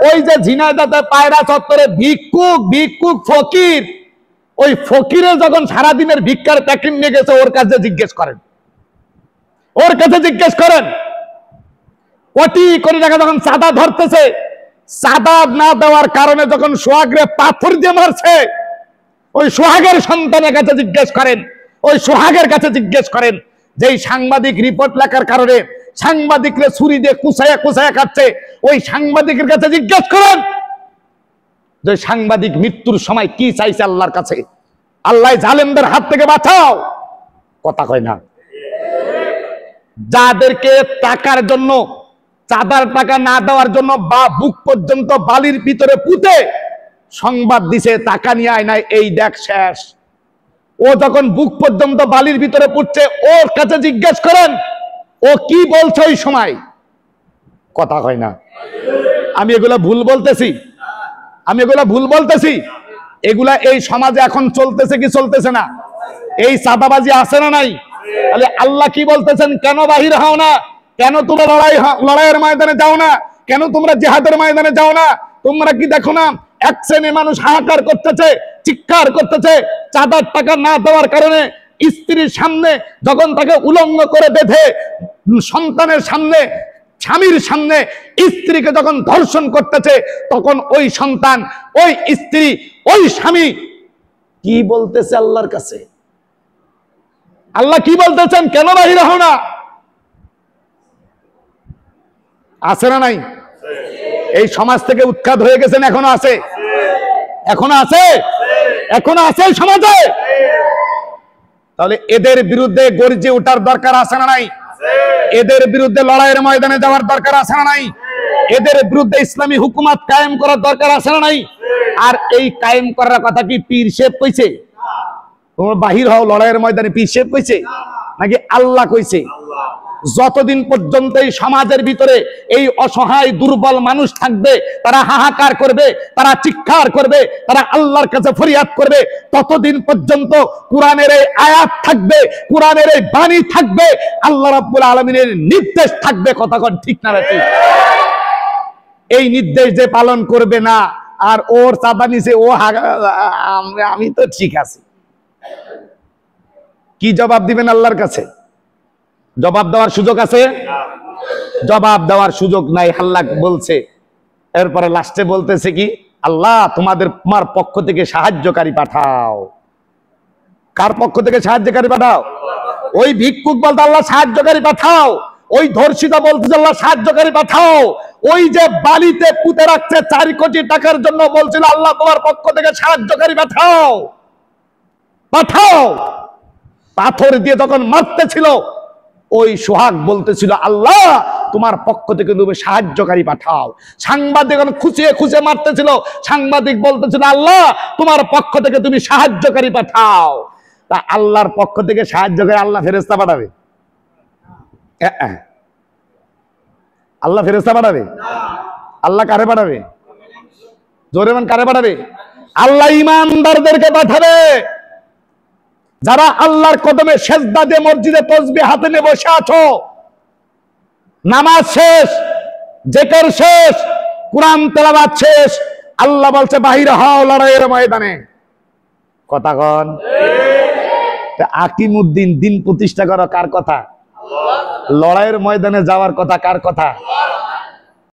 ওই যে ঝিনাইদহে পায়রা চত্বরে ভিক্ষুক ফকির, ওই ফকিরে যখন সারাদিনের ভিক্ষার প্যাকেট নিয়ে গেছে, ওর কাছে জিজ্ঞেস করেন, কোটি কোটি টাকা যখন চাঁদা ধরতেছে, চাঁদা না দেওয়ার কারণে যখন সোহাগরে পাথর দিয়ে মারছে, ওই সোহাগের সন্তানের কাছে জিজ্ঞেস করেন, ওই সোহাগের কাছে জিজ্ঞেস করেন, যেই সাংবাদিক রিপোর্ট লেখার কারণে সাংবাদিকরে ছুরি দিয়ে কুচায়া খাচ্ছে, ওই সাংবাদিকের কাছে জিজ্ঞেস করেন যে সাংবাদিক মৃত্যুর সময় কি চাইছে আল্লাহর কাছে, আল্লাহ জালেমদের হাত থেকে বাঁচাও। কথা কয় না। যাদেরকে টাকার জন্য, চাঁদার টাকা না দেওয়ার জন্য বা বুক পর্যন্ত বালির ভিতরে পুঁতে সংবাদ দিছে টাকা নিয়ে আয় নাই, এই দেখ শেষ। ও যখন বুক পর্যন্ত বালির ভিতরে পুঁতছে, ওর কাছে জিজ্ঞেস করেন ও কি বলছে ওই সময়। কথা হয় না। আমি এগুলা ভুল বলতেছি? এগুলা এই সমাজে এখন চলতেছে কি চলতেছে না? এই চাঁদাবাজি আছে না নাই? তাহলে আল্লাহ কি বলতেছেন? কেন বাহির হও না? কেন তোমরা লড়াইয়ের ময়দানে যাও না? কেন তোমরা জিহাদের ময়দানে যাও না? তোমরা কি দেখো না এক শ্রেণীর মানুষ হাহাকার করতেছে, চিৎকার করতেছে, চাঁদার টাকা না দেওয়ার কারণে স্ত্রীর সামনে যখন তাকে উলঙ্গ করে বেঁধে, সন্তানের সামনে, স্বামীর সামনে স্ত্রীকে যখন ধর্ষণ করতেছে, তখন ওই সন্তান, ওই স্ত্রী, ওই স্বামী কি বলতেছে আল্লাহর কাছে? আল্লাহ কি বলতেছেন? কেন বাহির হও না? আছে না নাই? এই সমাজ থেকে উৎখাত হয়ে গেছেন, এখনো আছে সমাজে। তাহলে এদের বিরুদ্ধে গর্জে ওঠার দরকার আছে না নাই? এদের বিরুদ্ধে লড়াইয়ের ময়দানে যাওয়ার দরকার আছে না নাই? এদের বিরুদ্ধে ইসলামী হুকুমত কায়েম করার দরকার আছে না নাই? আর এই কায়েম করার কথা কি পীর সাহেব কইছে? তোমরা বাহির হও লড়াইয়ের ময়দানে, পীর সাহেব কইছে নাকি আল্লাহ কইছে? যতদিন পর্যন্ত এই সমাজের ভিতরে এই অসহায় দুর্বল মানুষ থাকবে, তারা হাহাকার করবে, তারা চিৎকার করবে, তারা আল্লাহর কাছে ফরিয়াদ করবে, ততদিন পর্যন্ত কোরআনের এই আয়াত থাকবে, কোরআনের এই বাণী থাকবে, আল্লাহ রাব্বুল আলামিনের নির্দেশ থাকবে। কথা কোন ঠিক না ঠিক? এই নির্দেশ যে পালন করবে না, আর ওর চাঁদা নিছে, ও আমি তো ঠিক আছি, কি জবাব দিবেন আল্লাহর কাছে? জবাব দেওয়ার সুযোগ আছে? জবাব দেওয়ার সুযোগ নাই। আল্লাহ বলছে, এরপরে লাস্টে বলতেছে কি? আল্লাহ তোমার পক্ষ থেকে সাহায্যকারী পাঠাও। কার পক্ষ থেকে সাহায্যকারী পাঠাও? ওই ভিক্ষুক বলতে আল্লাহ সাহায্যকারী পাঠাও, ওই ধর্ষিতা বলতে আল্লাহ সাহায্যকারী পাঠাও, ওই যে বালিতে পুঁতে রাখছে 4 কোটি টাকার জন্য বলছিল আল্লাহ তোমার পক্ষ থেকে সাহায্যকারী পাঠাও। পাথর দিয়ে যখন মারতেছিল, ওই সোহাগ বলতেছিল আল্লাহ তোমার পক্ষ থেকে তুমি সাহায্যকারী পাঠাও। সাংবাদিক খুঁচিয়ে মারতেছিল, সাংবাদিক বলতেছিল আল্লাহ তোমার পক্ষ থেকে তুমি সাহায্যকারী পাঠাও। তা আল্লাহর পক্ষ থেকে সাহায্যকারী আল্লাহ ফেরেশতা পাঠাবে? আল্লাহ ফেরেশতা পাঠাবে? আল্লাহ কারে পাঠাবে? জোরে মান, কারে পাঠাবে? আল্লাহ ঈমানদারদেরকে পাঠাবে, যারা আল্লাহর কদমে সেজদা দিয়ে মসজিদে তাসবিহ হাতে নিয়ে বসে আছো, নামাজ শেষ, জিকির শেষ, কোরআন তেলাওয়াত শেষ, আল্লাহ বলছে বাহির হও লড়াইয়ের ময়দানে। কথা কন। আকিমুদ্দিন, দিন প্রতিষ্ঠা করো, কার কথা? লড়াইয়ের ময়দানে যাওয়ার কথা কার কথা?